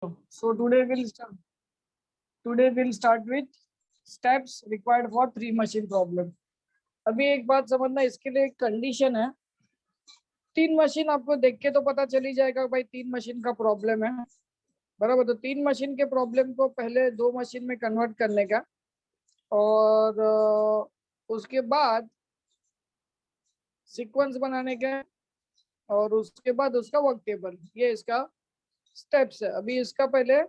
So today we'll start with steps required for 3 machine problem. अभी एक बात समझना, इसके लिए एक कंडीशन है. 3 मशीन आपको देख के तो पता चल ही जाएगा भाई 3 मशीन का प्रॉब्लम है, बराबर. तो 3 मशीन के प्रॉब्लम को पहले 2 मशीन में कन्वर्ट करने का, और उसके बाद सीक्वेंस बनाने का, और उसके बाद उसका वर्क टेबल. ये इसका स्टेप्स है. अभी इसका पहले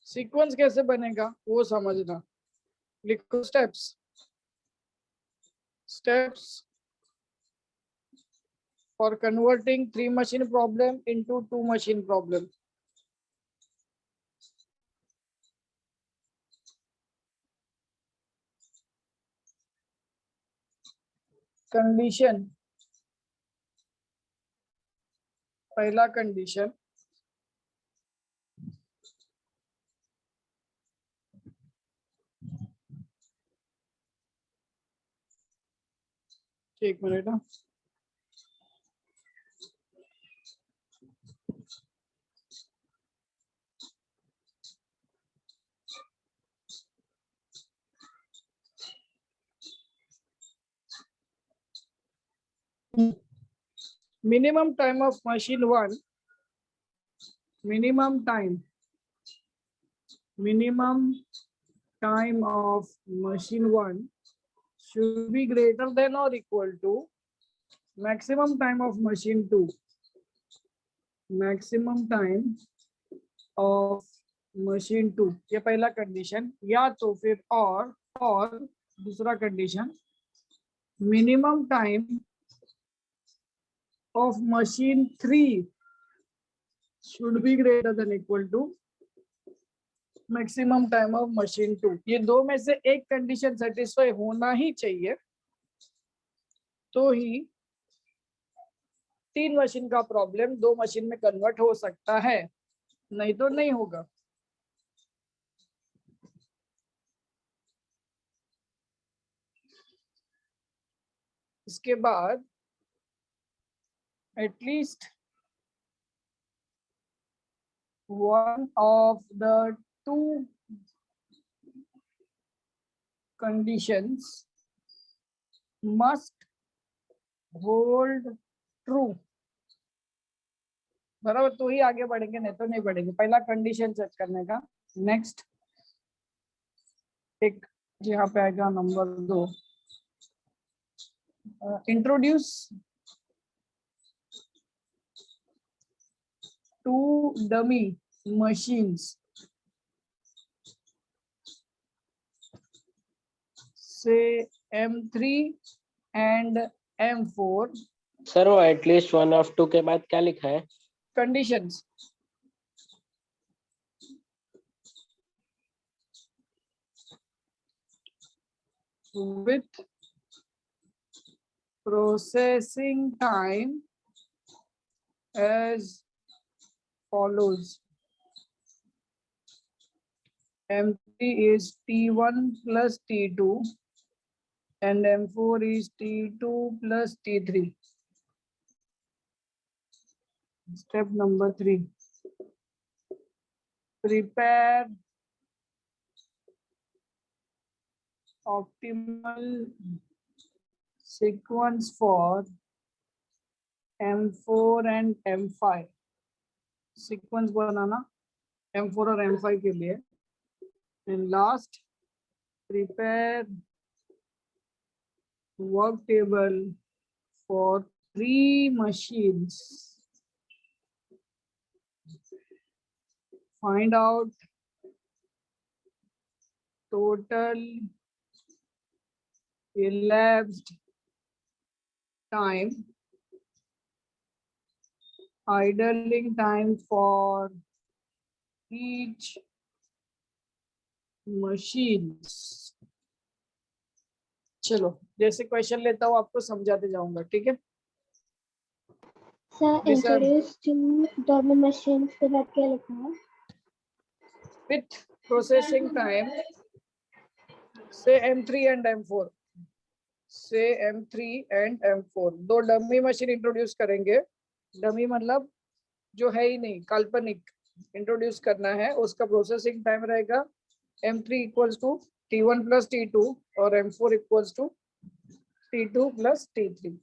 सीक्वेंस कैसे बनेगा वो समझना. लिखो steps for converting 3 machine problem into 2 machine problem. Condition, पहला कंडीशन, एक minute. minimum time of machine 1 minimum time of machine 1 should be greater than or equal to maximum time of machine 2. maximum time of machine 2, ये पहला condition. या तो फिर और दूसरा condition, minimum time of machine 3 should be greater than equal to maximum time of machine 2. ये दो में से एक कंडीशन सेटिस्फाई होना ही चाहिए, तो ही 3 मशीन का प्रॉब्लम 2 मशीन में कन्वर्ट हो सकता है, नहीं तो नहीं होगा. इसके बाद at least one of the 2 conditions must hold true, बराबर. तो ही आगे बढ़ेंगे, नहीं तो नहीं बढ़ेंगे. पहला कंडीशन चेक करने का. नेक्स्ट एक यहाँ पे आएगा number 2, introduce 2 dummy machines, say M3 and M4. Sir वो एटलीस्ट 1 of 2 के बाद क्या लिखा है? Conditions. with processing time as follows. M3 is T1 plus T2 and M4 is T2 plus T3. Step number 3. Prepare optimal sequence for M4 and M5. Sequence banana M4 और M5 के लिए. And last, prepare work table for 3 machines. Find out total elapsed time, idling time for each machines. चलो जैसे question लेता हूँ आपको समझाते जाऊंगा, ठीक है. सर इंट्रोड्यूस 2 डमी मशीन्स के बाद क्या लिखा है? विथ प्रोसेसिंग टाइम से M3 and M4, से M3 and M4 दो डमी मशीन इंट्रोड्यूस करेंगे. डमी मतलब जो है ही नहीं, काल्पनिक इंट्रोड्यूस करना है, उसका प्रोसेसिंग टाइम रहेगा M3 equals to T1 plus T2 और M4 equals to T2 plus T3।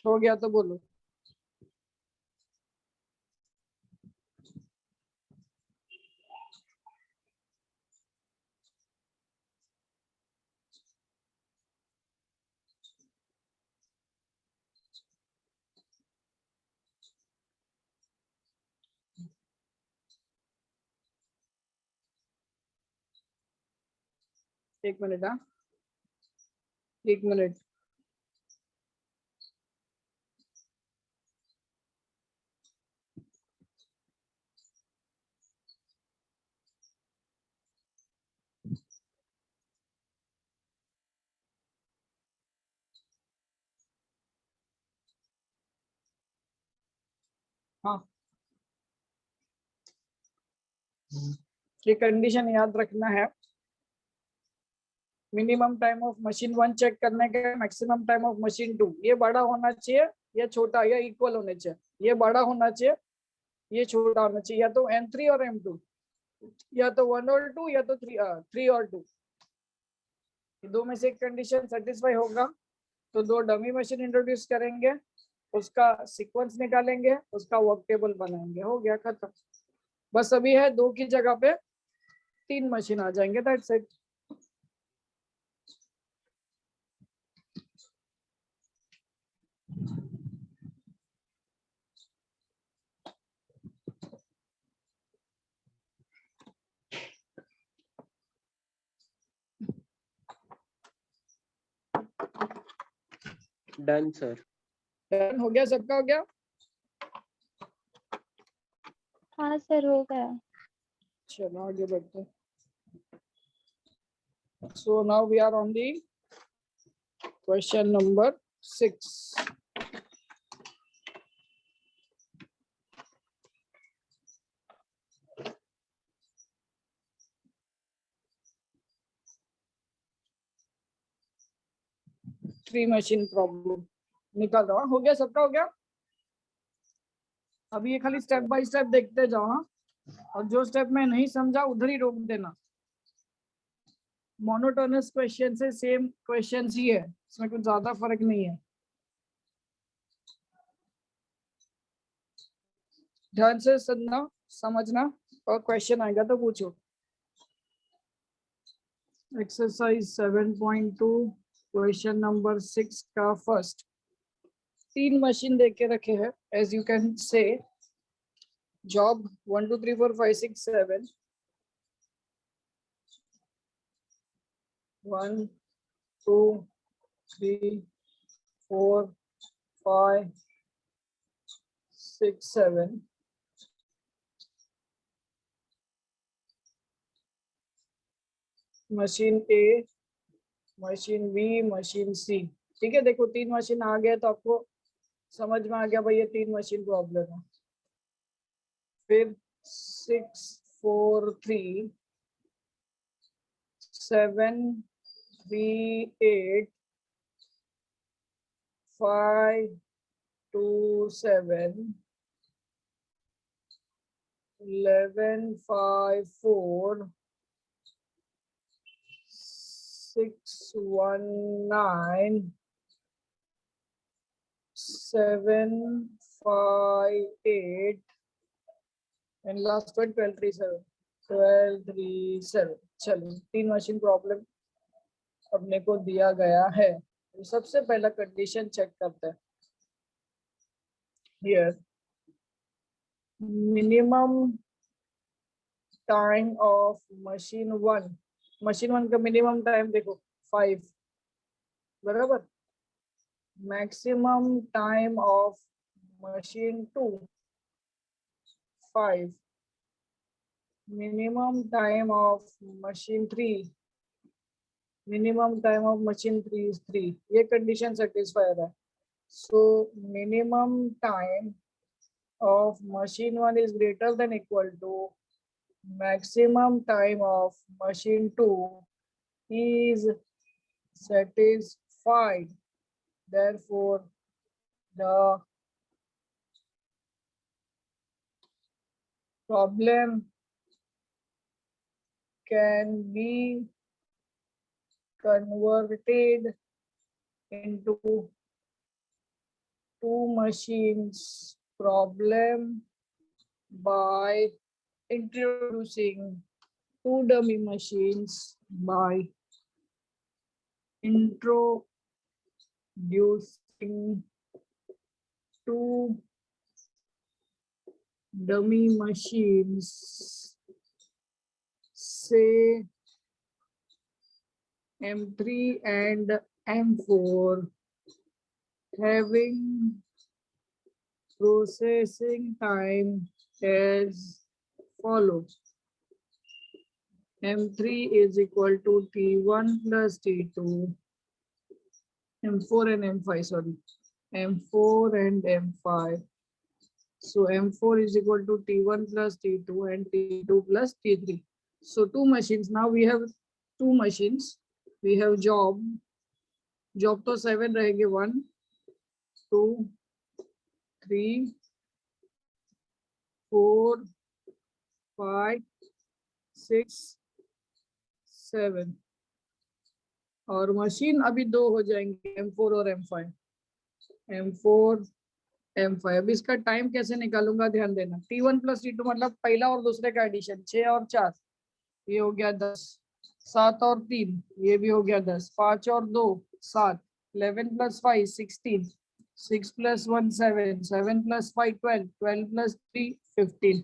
हो गया तो बोलो। एक मिनट, हाँ, एक मिनट। हाँ, ये कंडीशन याद रखना है। Minimum time of machine 1 check करने के मैक्सिमम टाइम ऑफ मशीन 2, ये बड़ा होना चाहिए या छोटा, या इक्वल होने चाहिए। ये बड़ा होना चाहिए, ये छोटा होना चाहिए, या तो M3 और M2, या तो 1 और 2, या तो 3 और 2। दो में से एक कंडीशन सेटिस्फाई होगा तो दो डमी मशीन इंट्रोड्यूस करेंगे, उसका सीक्वेंस निकालेंगे, उसका वर्क टेबल बनाएंगे, हो गया खत्म। बस अभी है 2 की जगह पे 3 मशीन आ जाएंगे, that's it. Done sir. Done हो गया, सबका हो गया। हाँ सर हो गया। चलो आगे बढ़ते हैं। So now we are on the question number 6. Three machine problem निकाल रहा हूँ। हो गया, सबका हो गया। अभी ये खाली स्टेप बाय स्टेप देखते जाओ, हाँ? और जो स्टेप में नहीं समझा उधर ही रोक देना। मोनोटोनस क्वेश्चन से सेम क्वेश्चन ही है, इसमें कुछ ज्यादा फर्क नहीं है। ध्यान से सुनना, समझना, और क्वेश्चन आएगा तो पूछो। एक्सरसाइज 7.2 क्वेश्चन नंबर 6 का फर्स्ट। 3 मशीन दे के रखे हैं, as you can say job 1 2 3 4 5 6 7, 1 2 3 4 5 6 7। Machine A, machine B, machine सी। ठीक है, देखो 3 मशीन आ गए तो आपको समझ में आ गया भाई ये 3 मशीन प्रॉब्लम है। फिर 6 4 3 7 3 8 5 2 7 11 5 4 6 1 9 7 5 8 एंड लास्ट वन 1237 1237। चलो 3 मशीन प्रॉब्लम अपने को दिया गया है। तो सबसे पहला कंडीशन चेक करते हैं। Here minimum time of machine 1 का मिनिमम टाइम देखो 5 बराबर। Maximum time of machine 2 5। Minimum time of machine 3 is 3। ये कंडीशन सेटिस्फायर है। So minimum time of machine 1 is greater than equal to maximum time of machine 2 is satisfied. Therefore, the problem can be converted into two machines problem by introducing two dummy machines by introducing two dummy machines, say M3 and M4, having processing time as follows. M3 is equal to T1 plus T2, M4 and M5, sorry, M4 and M5. So M4 is equal to T1 plus T2 and T2 plus T3. So two machines. Now we have two machines. We have job तो 7 रहेंगे 1 2 3 4 5 6 7 और machine अभी 2 हो जाएंगे M4 और M5। M4 M5। अब इसका time कैसे निकालूंगा ध्यान देना। T1 plus T2 मतलब पहला और दूसरे का एडिशन 6 और 4 ये हो गया 10, 7 और 3 ये भी हो गया 10, 5 और 2 7, 11 plus 5 16, 6 plus 1 7, 7 plus 5 12, 12 plus 3 15,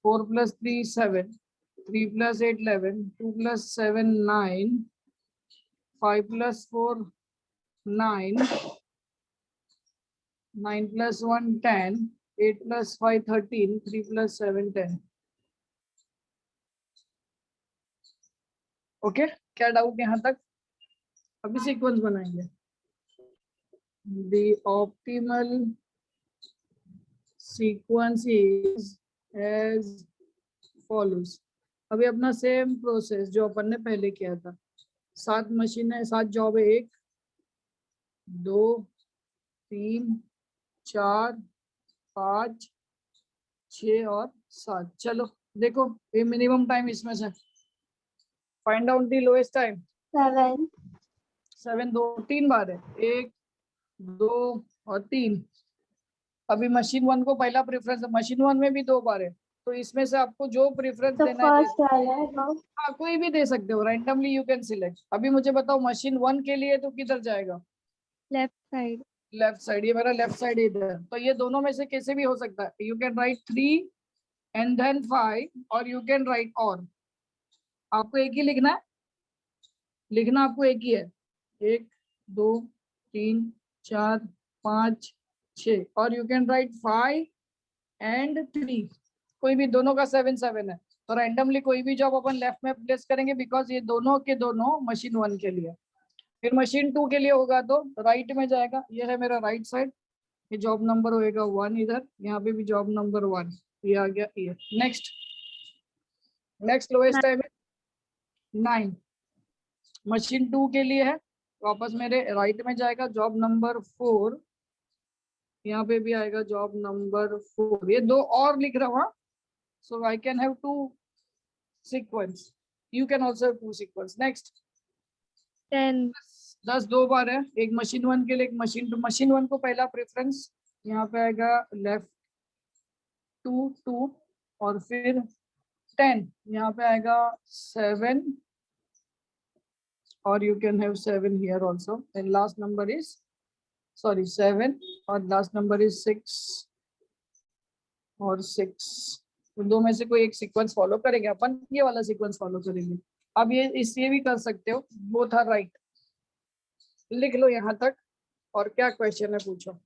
4 plus 3 7, 3 plus 8 11, 2 plus 7 9, 5 plus 4 9, 9 plus 1 10, 8 plus 5 13, 3 plus 7 10। Okay क्या डाउट यहाँ तक? अभी सीक्वेंस बनाएंगे। The optimal sequence is as follows. अभी अपना सेम प्रोसेस जो अपन ने पहले किया था। 7 मशीन है, 7 जॉब है, 1 2 3 4 5 6 और 7। चलो देखो ये मिनिमम टाइम इसमें से find out the lowest time. 7 2 3 बार है, 1 2 और 3। अभी मशीन 1 को पहला प्रेफरेंस, मशीन 1 में भी 2 बार है, तो इसमें से आपको जो प्रेफरेंस देना है हाँ कोई भी दे सकते हो, रैंडमली यू कैन सिलेक्ट। अभी मुझे बताओ मशीन 1 के लिए तो किधर जाएगा? Left side. लेफ्ट साइड, ये मेरा लेफ्ट साइड इधर। तो ये दोनों में से कैसे भी हो सकता है। You can write 3 and then 5 और यू कैन राइट और। आपको एक ही लिखना है, लिखना आपको एक ही है। 1 2 3 4 5 6 और यू कैन राइट 5 एंड 3। कोई भी दोनों का 7 7 है, तो रैंडमली कोई भी जॉब अपन लेफ्ट में प्लेस करेंगे बिकॉज ये दोनों के दोनों मशीन 1 के लिए। फिर मशीन 2 के लिए होगा तो राइट में जाएगा, ये है मेरा राइट साइड, ये जॉब नंबर होएगा 1 इधर, यहाँ पे भी जॉब नंबर 1 ये आ गया ये। नेक्स्ट लोएस्ट टाइम है 9, मशीन 2 के लिए है, वापस मेरे राइट में जाएगा जॉब नंबर 4, यहाँ पे भी आएगा जॉब नंबर 4। ये 2 और लिख रहा हूँ, so I can have 2 sequence, you can also have 2 sequence। next 10 2 बार है, एक मशीन 1 के लिए एक मशीन 2। मशीन 1 को पहला प्रेफरेंस यहाँ पे आएगा लेफ्ट 2 2, और फिर 10, यहाँ पे आएगा 7, और you can have 7 here also, and last number is, sorry, 7, और last number is 6 और 6। तो दो में से कोई एक सीक्वेंस फॉलो करेंगे अपन, ये वाला सीक्वेंस फॉलो करेंगे। अब ये भी कर सकते हो, बोथ आर राइट। लिख लो यहाँ तक, और क्या क्वेश्चन है पूछो।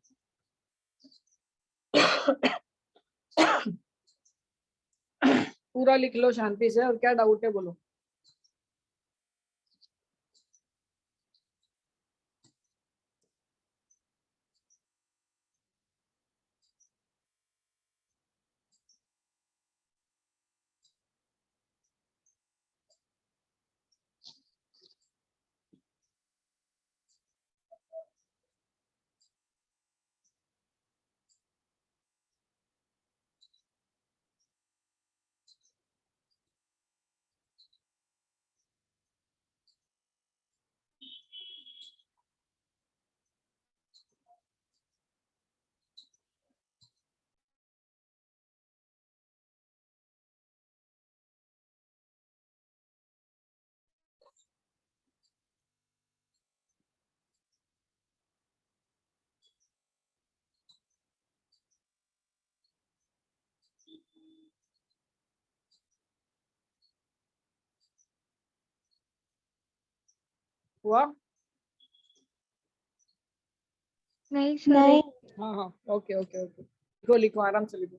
पूरा लिख लो शांति से, और क्या डाउट है बोलो। हुआ? नहीं सर। नहीं। हाँ हाँ, ओके ओके ओके, लिखो लिखो, आराम से लिखो।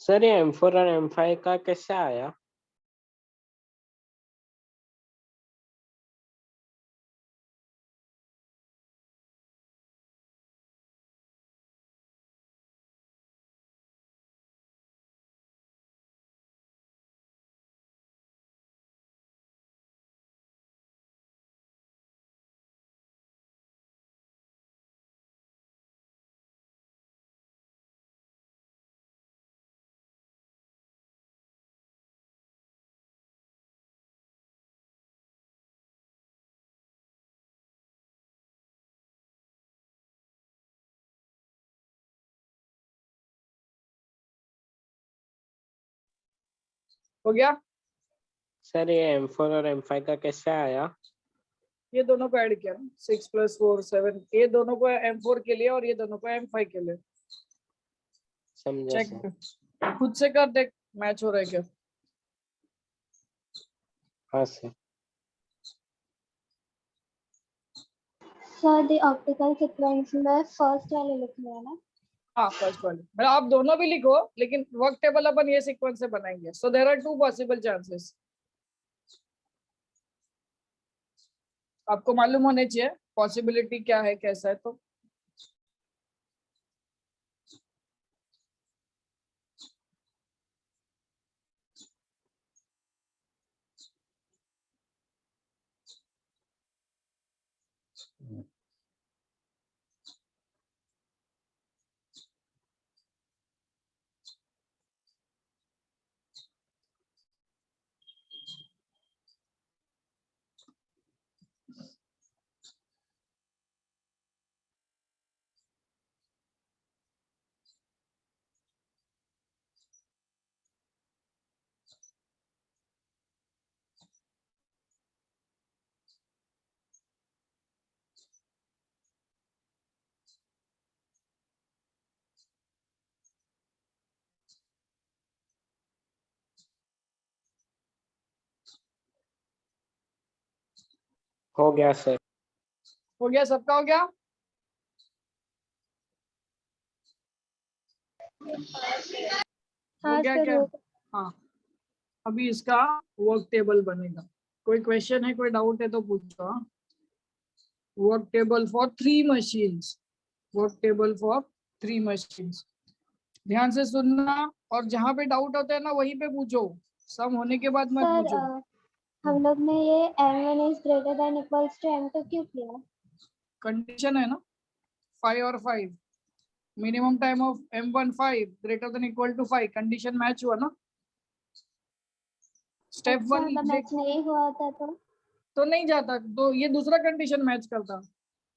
सर ये M4 और M5 का कैसे आया? हो गया? सर ये M4 और M5 का कैसे आया? ये दोनों को ऐड किया ना, 6 + 4 7, ये दोनों को M4 के लिए और ये दोनों को M5 के लिए। समझा चेक सर। खुद से कर, देख मैच हो रहा है क्या। हाँ sir. Sir the optical sequence में फर्स्ट वाले लिखना है ना। हाँ, फर्स्ट वाले, मतलब आप दोनों भी लिखो, लेकिन वर्क टेबल अपन ये सीक्वेंस से बनाएंगे। So there are 2 possible chances. आपको मालूम होने चाहिए पॉसिबिलिटी क्या है, कैसा है। तो हो गया सर। हो गया, सबका हो गया? हो हाँ गया सर क्या? हो हाँ, अभी इसका वर्क टेबल बनेगा। कोई क्वेश्चन है, कोई डाउट है तो पूछो। Work table for 3 machines, work table for 3 machines. ध्यान से सुनना, और जहां पे डाउट होता है ना वहीं पे पूछो, सम होने के बाद मत सर पूछो। हम लोग ने ये m1 is greater than equals to m2 क्यों किया? कंडीशन है ना 5 और 5, minimum time of m1 5 greater than equal to 5, condition match हुआ ना। स्टेप अच्छा 1 मतलब मैच नहीं हुआ होता तो नहीं जाता, तो ये दूसरा कंडीशन मैच करता।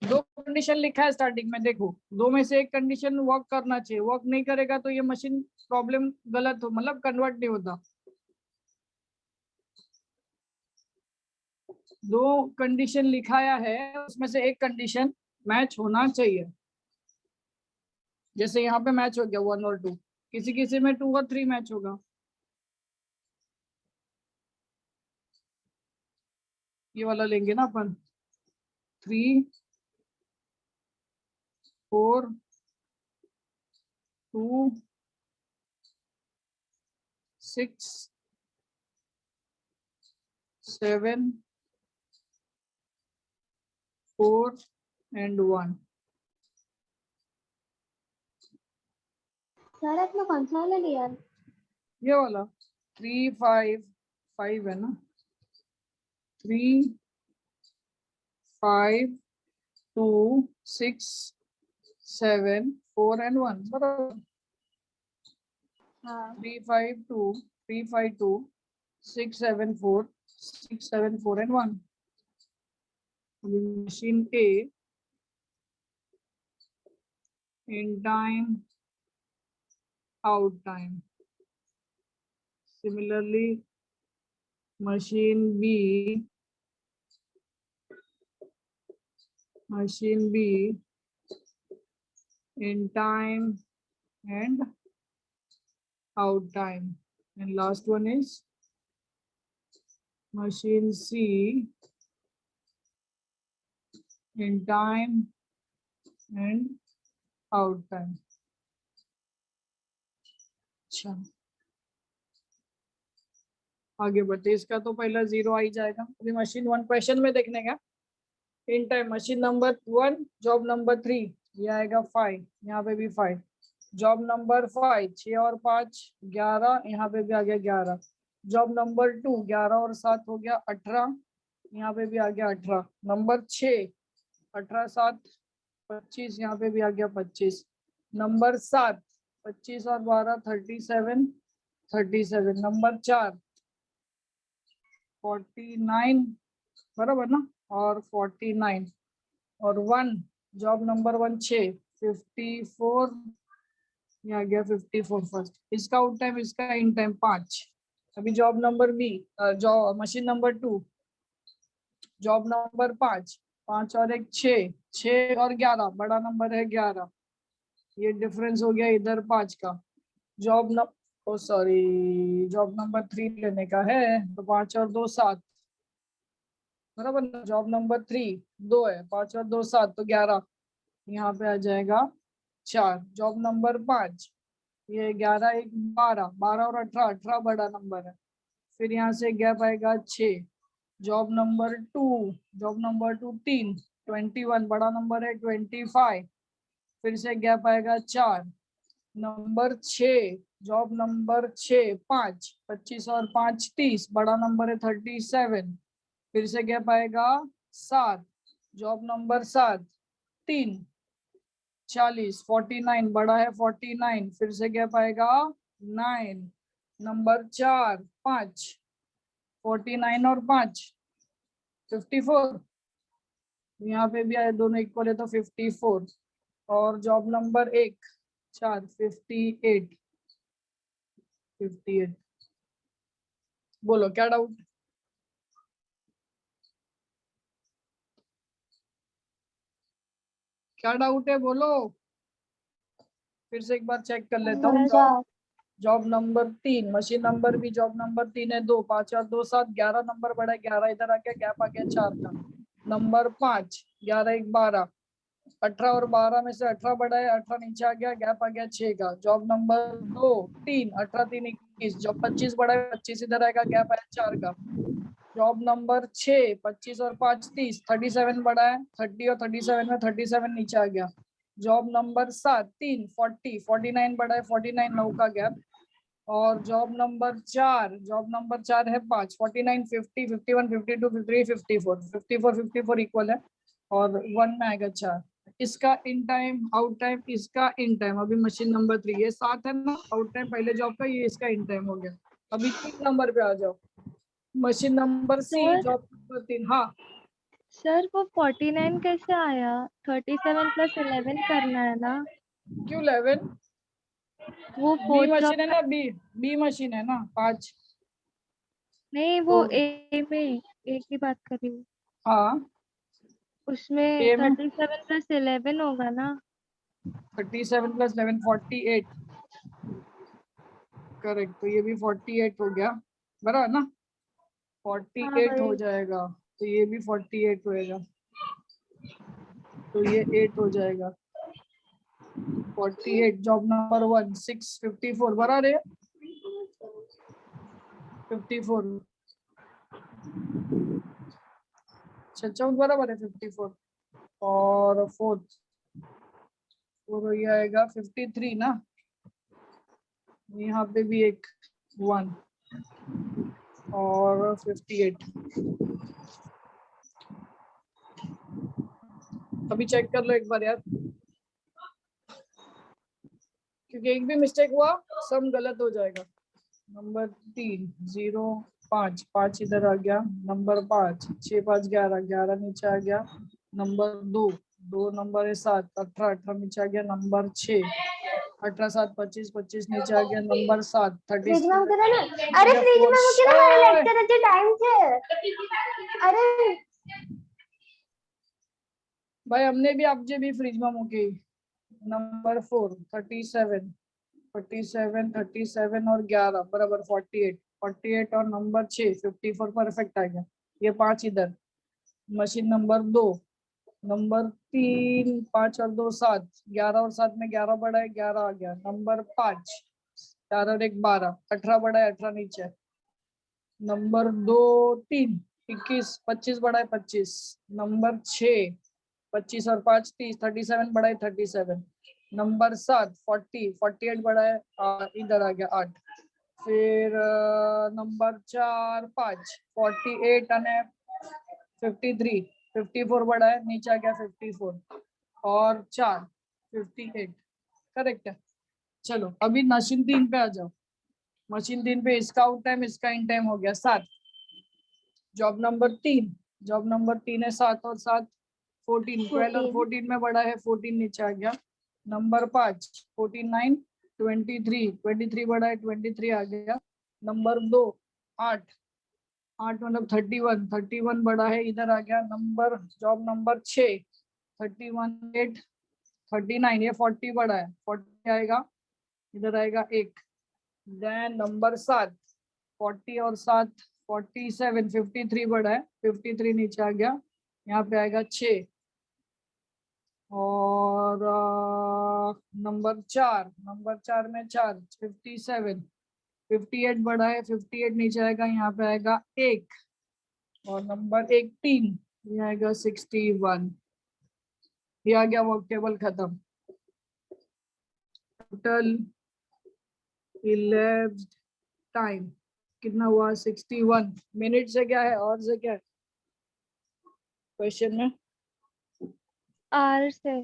दो कंडीशन लिखा है स्टार्टिंग में, देखो दो में से एक कंडीशन वर्क करना चाहिए, वर्क नहीं करेगा तो ये मशीन प्रॉब्लम गलत हो, मतलब कन्वर्ट नहीं होता। दो कंडीशन लिखाया है, उसमें से एक कंडीशन मैच होना चाहिए। जैसे यहाँ पे मैच हो गया 1 और 2, किसी किसी में 2 और 3 मैच होगा। ये वाला लेंगे ना अपन, 3 4 2 6 7 4 and 1। सर आपने कौन सा वाला लिया? ये वाला 3 5 5 है ना, 3 5 2 6 7 4 and 1 बराबर। हाँ 3 5 2 3 5 2 6 7 4 6 7 4 and 1। machine A in time, out time। Similarly, machine B in time and out time, and last one is machine C in time and out time। अच्छा, आगे बढ़ते, इसका तो पहला 0 आ ही जाएगा। अभी मशीन 1 क्वेश्चन में देखने का, in time machine number 1 job number 3, ये आएगा 5, यहाँ पे भी 5। जॉब नंबर 5 6 और 5 11, यहाँ पे भी आ गया 11। जॉब नंबर 2 11 और 7 हो गया 18, यहाँ पे भी आ गया 18। नंबर 6 18 7 25, यहाँ पे भी आ गया 25। नंबर 7 25 और 12 37। नंबर 4 49 बराबर ना, और 49 और 1 जॉब नंबर 1 6 54, ये आ गया 54 फर्स्ट। इसका आउट टाइम, इसका इन टाइम 5। अभी job number B, job machine number 2 job number 5 5 और 1 6 6 और 11, बड़ा नंबर है 11, ये डिफरेंस हो गया इधर 5 का। जॉब न ओ सॉरी, जॉब नंबर 3 लेने का है, तो 5 और 2 7 बराबर ना। जॉब नंबर 3 2 है, 5 और 2 7 तो 11, यहाँ पे आ जाएगा 4। जॉब नंबर 5 ये 11 1 12 12 और 18 18 बड़ा नंबर है, फिर यहाँ से गैप आएगा 6। जॉब नंबर 2 3 21 बड़ा नंबर है 25, फिर से गैप आएगा 4। नंबर 6 जॉब नंबर 6 5 25 और 5 30, बड़ा नंबर है 37, फिर से गैप आएगा 7। जॉब नंबर 7 3 40 49, बड़ा है 49, फिर से गैप आएगा 9। नंबर 4 5 49 और 5 54, यहाँ पे भी आए, दोनों इक्वल है तो 54। और जॉब नंबर 1 4 58। बोलो क्या डाउट? क्या डाउट है बोलो, फिर से एक बार चेक कर लेता हूँ। अच्छा जॉब नंबर 3 मशीन नंबर भी जॉब नंबर 3 है 2 5 और 2 7 11 नंबर बड़ा है 11, इधर आ गया गैप आ गया 4 का। नंबर 5, 11 1 12, 18 और 12 में से 18 बड़ा है, 18 नीचे आ गया, गैप आ गया 6 का। जॉब नंबर 2 3, 18 3 21, जॉब 25 बड़ा है, 25 इधर आएगा, गैप आया 4 का। जॉब नंबर 6 25 और 5 30, 37 बड़ा है, 30 और 37 में 37 नीचे आ गया। जॉब नंबर 7 3 40, 49 बड़ा है, 49 9 का गैप। और जॉब नंबर 4 है 5, 49 50 51 52 53 54, 54 इक्वल है और 1 में आएगा 4। इसका इन टाइम आउट टाइम, इसका इन टाइम। अभी मशीन नंबर 3, ये 7 है ना आउट टाइम पहले जॉब का, ये इसका इन टाइम हो गया। अभी 3 नंबर पे आ जाओ, machine number C, sir job number 3। हाँ सर वो 49 कैसे आया? 37 + 11 करना है ना? क्यों 11? वो बी फोर्थ जॉब मशीन है का ना, बी मशीन है ना 5। नहीं, वो तो ए में ए की बात कर रही हूँ। हाँ उसमें ए में 37 + 11 होगा ना? 37 + 11 48, करेक्ट। तो ये भी 48 हो गया, बराबर ना? हाँ 48 हो वही। जाएगा, तो ये भी 48 होएगा, तो ये 8 हो जाएगा। 48 जॉब नंबर 1 6 54 बराबर है, 54 अच्छा बराबर है 54। और फोर्थ ये आएगा 53 ना, यहाँ पे भी एक 1 और 58। अभी चेक कर लो एक बार यार, क्योंकि एक भी मिस्टेक हुआ सब गलत हो जाएगा। नंबर 3 0 5 5 इधर आ गया। नंबर 5 6 5 11 11 नीचे आ गया। नंबर 2 2 नंबर है 7 18 18 नीचे आ गया। नंबर 6 18 7 25 25 नीचे आ गया। नंबर 7 फ्रिज 30 में મૂકી દે ને. અરે ફ્રીજ માં મૂકી દે, મારે લેક્ચર હજી ટાઈમ છે. અરે भाई हमने भी आपजे भी फ्रिज में मूकी। नंबर 4 37 47 37 और 11 बराबर 48 48 और नंबर 6 54 परफेक्ट आ गया। ये 5 इधर। मशीन नंबर 2 नंबर 3 5 और 2 7 11 और 7 में 11 बड़ा है, 11 आ गया। नंबर 5 4 और 1 12 18 बड़ा है, 18 नीचे। नंबर 2 3 21 25 बड़ा है, 25। नंबर 6 25 और 5 30 37 बड़ा है, 37। नंबर 7 40 48 बड़ा है, इधर आ गया 8। फिर नंबर 4 5 48 અને 53 54 बड़ा है, नीचे आ गया 54 और 4 58 करेक्ट है। चलो अभी मशीन 3 पे आ जाओ। मशीन 3 पे इसका आउट टाइम इसका इन टाइम हो गया 7। जॉब नंबर 3 है 7 और 7 14 12 और 14. 14 में बड़ा है, 14 नीचे आ गया। नंबर 5 49 23 बड़ा है, 23 आ गया। नंबर 2 8 मतलब 31 बड़ा है, इधर आ गया। नंबर जॉब नंबर 6 31 8 39 ये 40 बड़ा है, 40 आएगा, इधर आएगा 1। देन नंबर 7 40 और 7 47 53 बड़ा है, 53 नीचे आ गया, यहाँ पे आएगा 6। और नंबर 4 में 4 57 58 बड़ा है, 58 नीचे आएगा, यहाँ पे आएगा 1। और नंबर 18 ये आएगा 61। ये आ गया वर्क टेबल खत्म। टोटल elapsed टाइम कितना हुआ 61 मिनट से क्या है और से क्या है क्वेश्चन में? आर से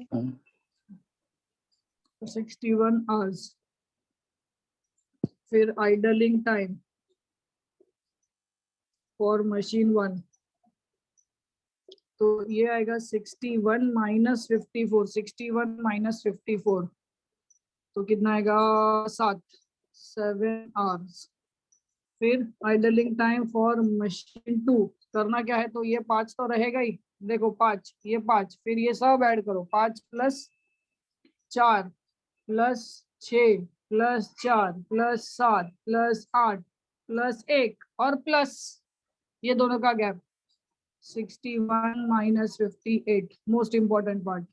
61 आवर्स। फिर आइडलिंग टाइम फॉर मशीन 1 तो ये आएगा 61 माइनस 54 61 माइनस 54 तो कितना आएगा 7 आवर्स। फिर आइडलिंग टाइम फॉर मशीन 2 करना क्या है, तो ये 5 तो रहेगा ही, देखो 5 ये 5 फिर ये सब ऐड करो 5 + 4 + 6 + 4 + 7 + 8 + 1 और प्लस ये दोनों का gap 61 minus 58, most important part.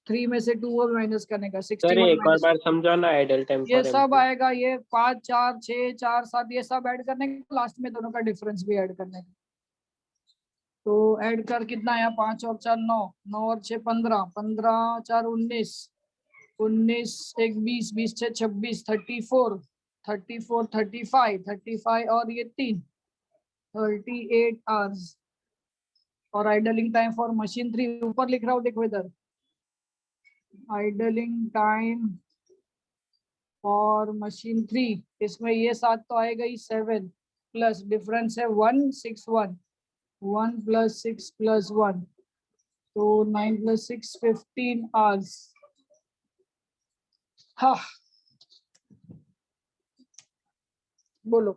3 में से 2 और माइनस करने का। सर 61 एक और माइनस, बार समझो ना आइडल टाइम ये फॉर सब एम्प्लॉय। आएगा, ये 5 4 6 4 7 ये सब ऐड करने का, लास्ट में दोनों का डिफरेंस भी ऐड करने का। तो ऐड कर कितना आया, 5 और 4 9, 9 और 6 15, 15 4 19, 19 1 20, 20 6 26, 34 34 35 35 और ये 3 38 आवर्स। और आइडलिंग टाइम फॉर मशीन 3 ऊपर लिख रहा हूँ, देखो इधर, आइडलिंग टाइम और मशीन 3, इसमें ये 7 तो आएगा ही, 7 प्लस डिफरेंस है 1 6 1, 1 प्लस 6 प्लस 1, तो 9 प्लस 6 15 आवर्स। हाँ बोलो,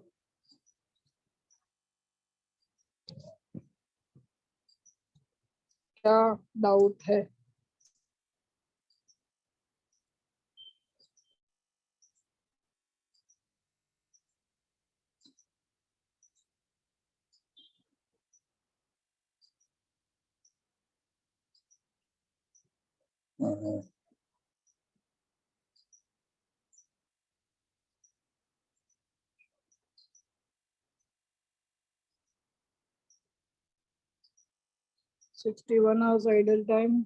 क्या डाउट है? हाँ, 61 आवर्स आइडल टाइम,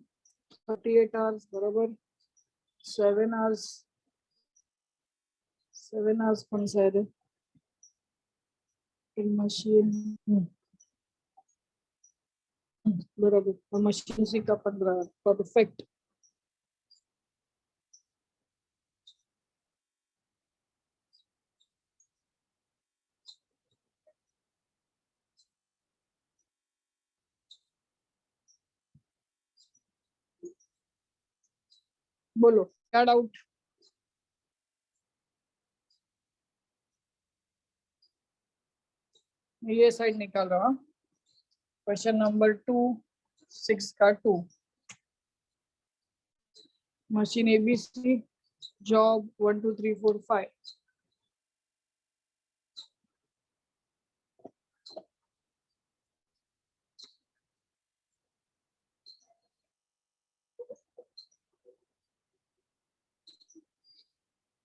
38 आवर्स बराबर 7 आवर्स, 7 आवर्स कौन सा है मशीन बराबर, और मशीन सी का 15, परफेक्ट। बोलो क्या डाउट? ये साइड निकाल रहा, क्वेश्चन नंबर 2 6 का 2, machine ABC, job 1 2 3 4 5,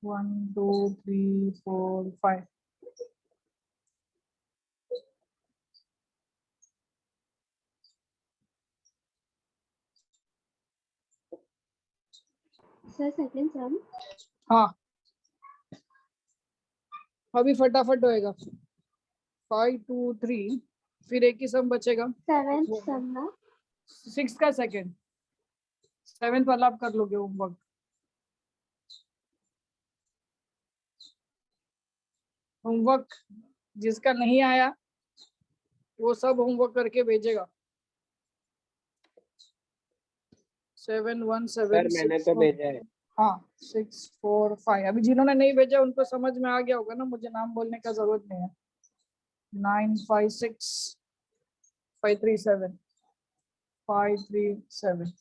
one two three four five. Sir second सम हाँ अभी फटाफट होएगा, 5 2 3, फिर एक ही सम बचेगा, 7th सम ना 6 का सेकंड, 7th वाला आप कर लोगे होमवर्क। होमवर्क जिसका नहीं आया वो सब होमवर्क करके भेजेगा। 7 1 7 सर मैंने 6 तो 4, भेजा है। हाँ 6 4 5। अभी जिन्होंने नहीं भेजा उनको समझ में आ गया होगा ना, मुझे नाम बोलने का जरूरत नहीं है। 9 5 6 5 3 7 5 3 7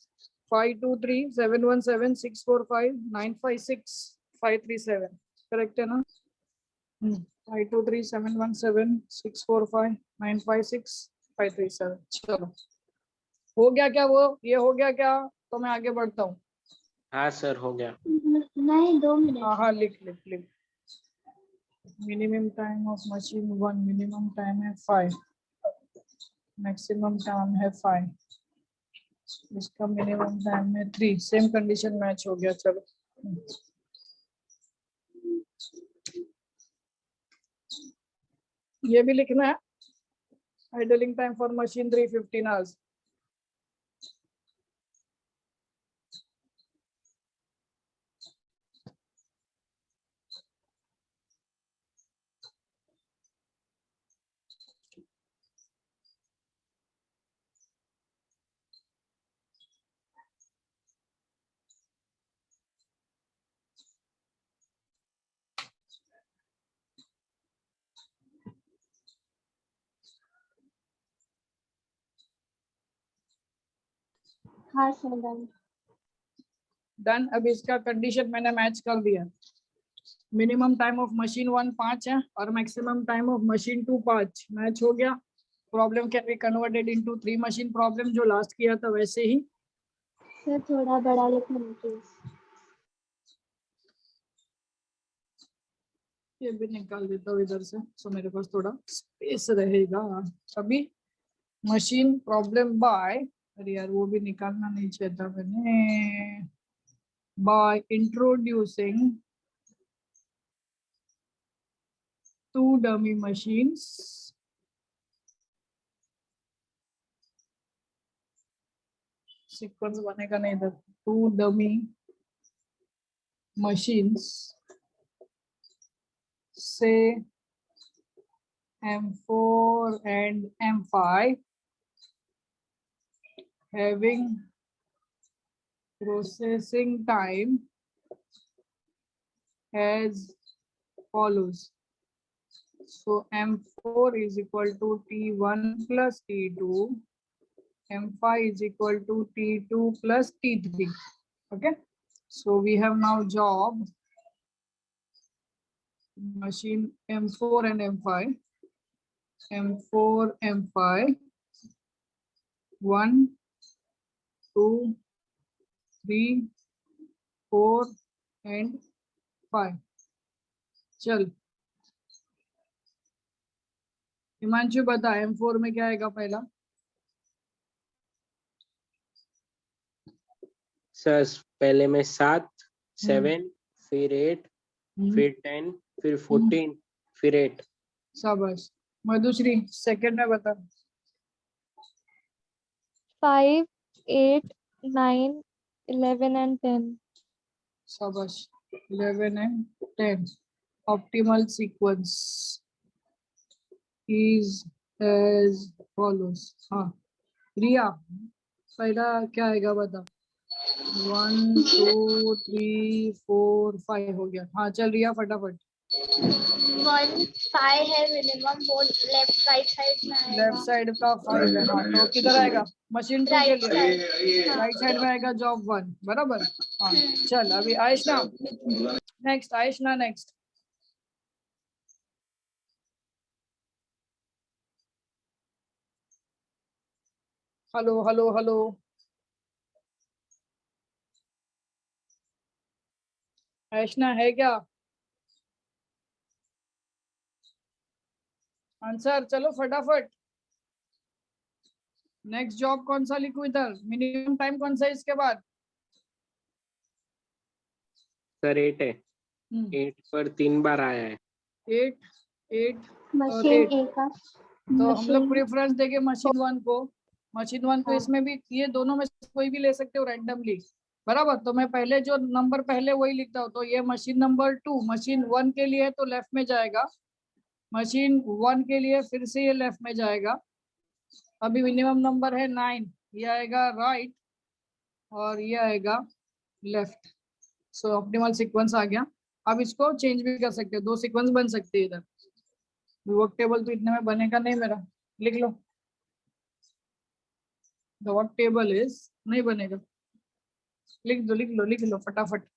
5 2 3 7 1 7 6 4 5 9 5 6 5 3 7, करेक्ट है ना? 5 2 3 7 1 7 6 4 5 9 5 6 5 3 7। चलो हो गया क्या वो, ये हो गया क्या? तो मैं आगे बढ़ता हूँ। हाँ सर हो गया। नहीं 2 मिनट हाँ हाँ लिख लिख लिख। Minimum time of machine 1, minimum time है 5, मैक्सिमम टाइम है 5, इसका मिनिमम टाइम है 3। सेम कंडीशन मैच हो गया। चलो ये भी लिखना है, idling time for machine 3 15 hours. हाँ सर डन डन। अब इसका कंडीशन मैंने मैच कर दिया। मिनिमम टाइम ऑफ मशीन 1 5 है और maximum time of machine 2 5, match हो गया। Problem can be converted into 3 machine problem, जो लास्ट किया था वैसे ही। सर थोड़ा बड़ा लिखना प्लीज। ये भी निकाल देता हूँ इधर से, सो मेरे पास थोड़ा स्पेस रहेगा। अभी मशीन प्रॉब्लम बाय, अरे यार वो भी निकालना नहीं चाहिए था मैंने, by introducing 2 dummy machines sequence बनेगा नहीं इधर, 2 dummy machines say M4 and M5 having processing time as follows. So M4 is equal to T1 plus T2, M5 is equal to T2 plus T3. Okay, so we have now job machine M4 and M5, M4, M5, 1, 2, 3, 4 and 5. चल हिमांशु बता M4 में क्या आएगा पहला? Sir पहले में 7, 7, फिर 8, फिर 10, फिर 14, फिर 8। शाबाश। मधुश्री सेकंड में बता। 5, 8, 9, 11 and 10. शाबाश। 11 and 10 optimal sequence is as follows। हाँ रिया पहला क्या आएगा बता? 1, 2, 3, 4, 5 हो गया। हाँ चल रिया फटाफट। 1, 5 है मिनिमम, वो लेफ्ट राइट साइड में आएगा। लेफ्ट साइड का 5 है। हाँ तो किधर आएगा? मशीन 2 के लिए राइट साइड में आएगा जॉब 1 बराबर। हाँ चल अभी Ayshna next, Ayshna next. Hello hello hello Ayshna है क्या आंसर? चलो फटाफट। नेक्स्ट जॉब कौन सा लिखूं इधर? मिनिमम टाइम कौन सा है इसके बाद? सर 8 है। 8 पर 3 बार आया है। 8, 8 और मशीन 8। ए का तो हम लोग प्रेफरेंस देंगे मशीन 1 को। मशीन 1 को हाँ। इसमें भी ये दोनों में से कोई भी ले सकते हो रैंडमली बराबर। तो मैं पहले जो नंबर पहले वही लिखता हूँ। तो ये मशीन नंबर 2 मशीन 1 के लिए तो लेफ्ट में जाएगा, मशीन 1 के लिए फिर से ये लेफ्ट में जाएगा। अभी मिनिमम नंबर है 9, ये आएगा राइट और ये आएगा लेफ्ट। सो ऑप्टिमल सीक्वेंस आ गया। अब इसको चेंज भी कर सकते हो, 2 सीक्वेंस बन सकते हैं इधर। वर्क टेबल तो इतने में बनेगा नहीं मेरा, लिख लो। द वर्क टेबल इज नहीं बनेगा, लिख दो लिख लो फटाफट।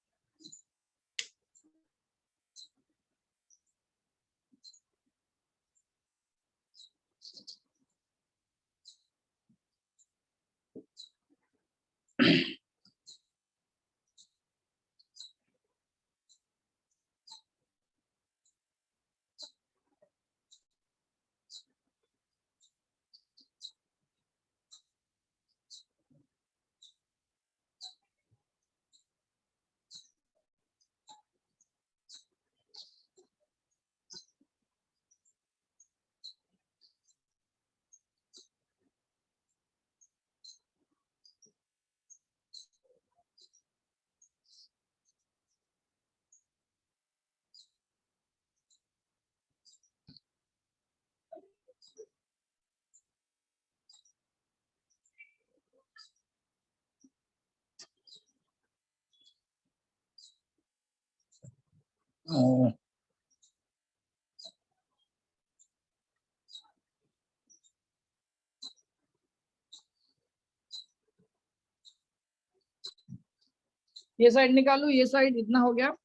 ये साइड निकालू, ये साइड इतना हो गया।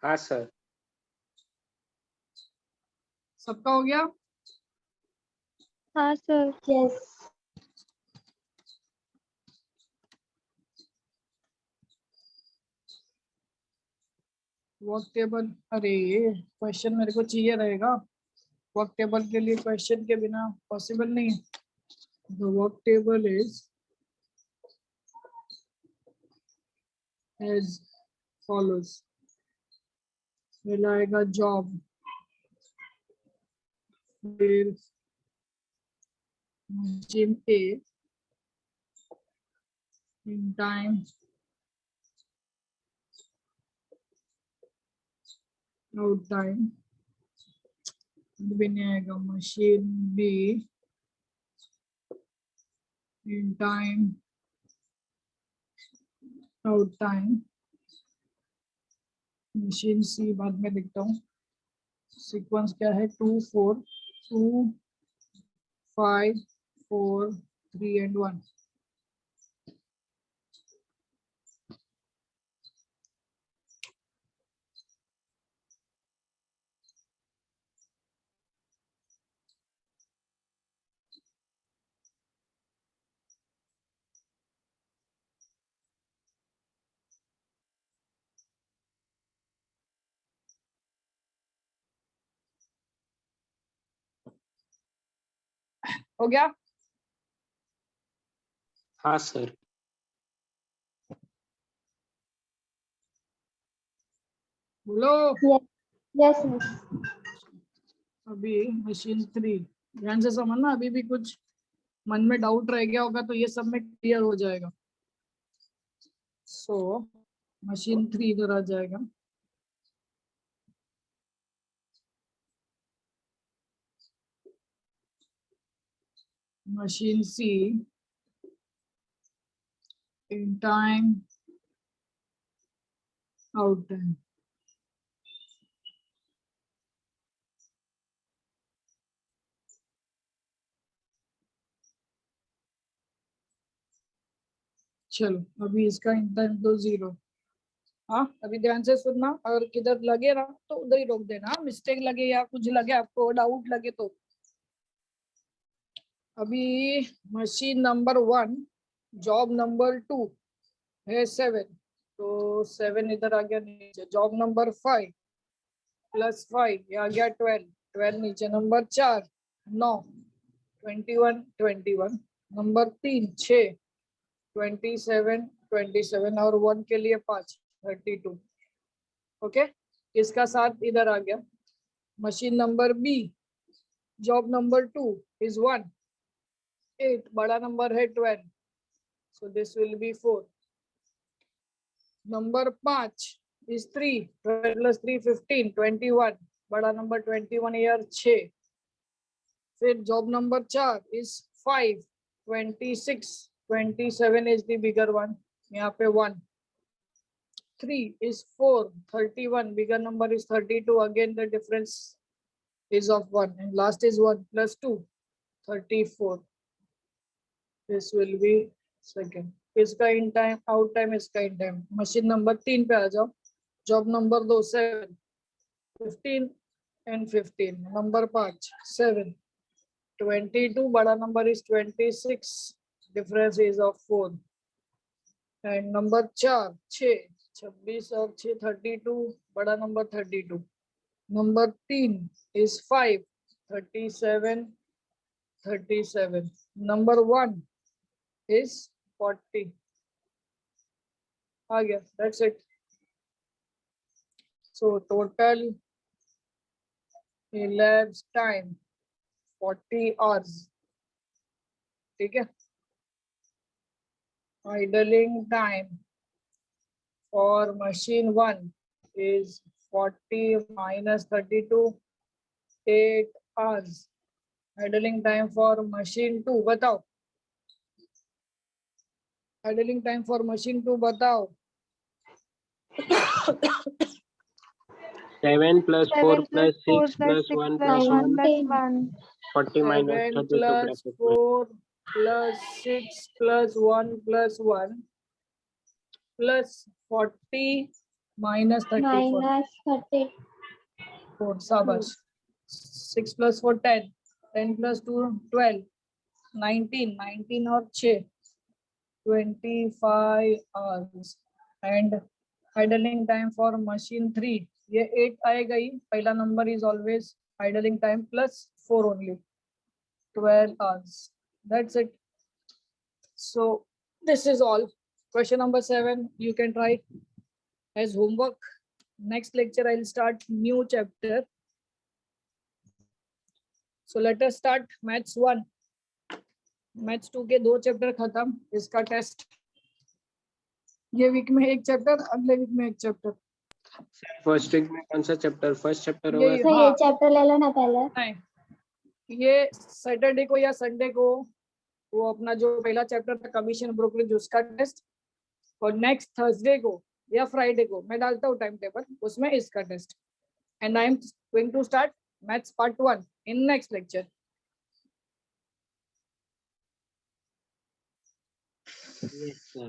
हाँ सर। सबका हो गया। हाँ सर। Yes. वर्क टेबल, अरे ये क्वेश्चन मेरे को चाहिए रहेगा। वर्क टेबल के लिए क्वेश्चन के बिना पॉसिबल नहीं है। The work table is as follows. पहला आएगा जॉब, फिर machine A in time out time, भी नहीं आएगा machine B in time out time, machine C बाद में लिखता हूँ। सीक्वेंस क्या है, 2 4 2 5 4 3 and 1। हो गया? हाँ सर। बोलो। Yes. Miss. अभी मशीन 3 ध्यान से समझना, अभी भी कुछ मन में डाउट रह गया होगा तो ये सब में क्लियर हो जाएगा। सो मशीन 3 इधर आ जाएगा। machine C in time out time। चलो अभी इसका इन टाइम तो 0। हाँ अभी ध्यान से सुनना, अगर किधर लगे ना तो उधर ही रोक देना। मिस्टेक लगे या कुछ लगे, आपको डाउट लगे तो। अभी मशीन नंबर 1 जॉब नंबर 2 है 7, तो 7 इधर आ गया नीचे। जॉब नंबर 5 प्लस 5 ये आ गया 12, 12 नीचे। नंबर 4 9 21 21। नंबर 3 6 27 27 और 1 के लिए 5 32। ओके, इसका साथ इधर आ गया। Machine number B job number 2 is 1 8, बड़ा नंबर है 12, so this will be 4। Number 5 is 3, 12 plus 3 15 21, बड़ा नंबर 21 यार 6। फिर job number 4 is 5 26 27 is the bigger one, यहाँ पे 1। 3 is 4 31, bigger number is 32, again the difference is of 1, and last is 1 plus 2 34। this will be second। इसका in time out time, इसका in time. Machine number 3 पे आ जाओ। Job number 2 7 15 and 15। Number 5 7 22, बड़ा number is 26, difference is of 4। and number 4 6 26 और 6 32, बड़ा number 32। Number 3 is 5 37 37। Number 1 is 40 आ गया। That's it। So total elapsed time 40 hours। ठीक है। Idling time for machine 1 is 40 minus 32 8 hours। Idling time for machine 2 बताओ। Idling time for machine 2 बताओ। 7 plus 4 7 plus 6 4 plus 6 1 plus plus 1 1 plus 1 40 minus 7 32 plus bracket में 4 plus 6 plus 1 plus 1 plus 40 minus 34। Minus 30. 4 शाबाश। 6 plus 4 10, 10 plus 2 12, 19 और 6 25 hours and idling time for machine 3 ये 8 आएगा ही, पहला number is always idling time plus 4 only, 12 hours. That's it. So this is all. Question number 7 you can try as homework. Next lecture I'll start new chapter. So let us start maths 1. Maths 2 के 2 chapter खत्म, इसका test ये week में एक chapter, अगले week में एक chapter. First week में कौन सा चैप्टर? फर्स्ट चैप्टर ये होगा. तो ये हाँ, चैप्टर ले लो ना पहले. नहीं, ये सैटरडे को या संडे को वो अपना जो पहला चैप्टर था कमीशन ब्रोकरेज उसका टेस्ट, और नेक्स्ट थर्सडे को या फ्राइडे को मैं डालता हूँ टाइम टेबल, उसमें इसका test. And I am going to start maths part 1 in next lecture. Yes, sir.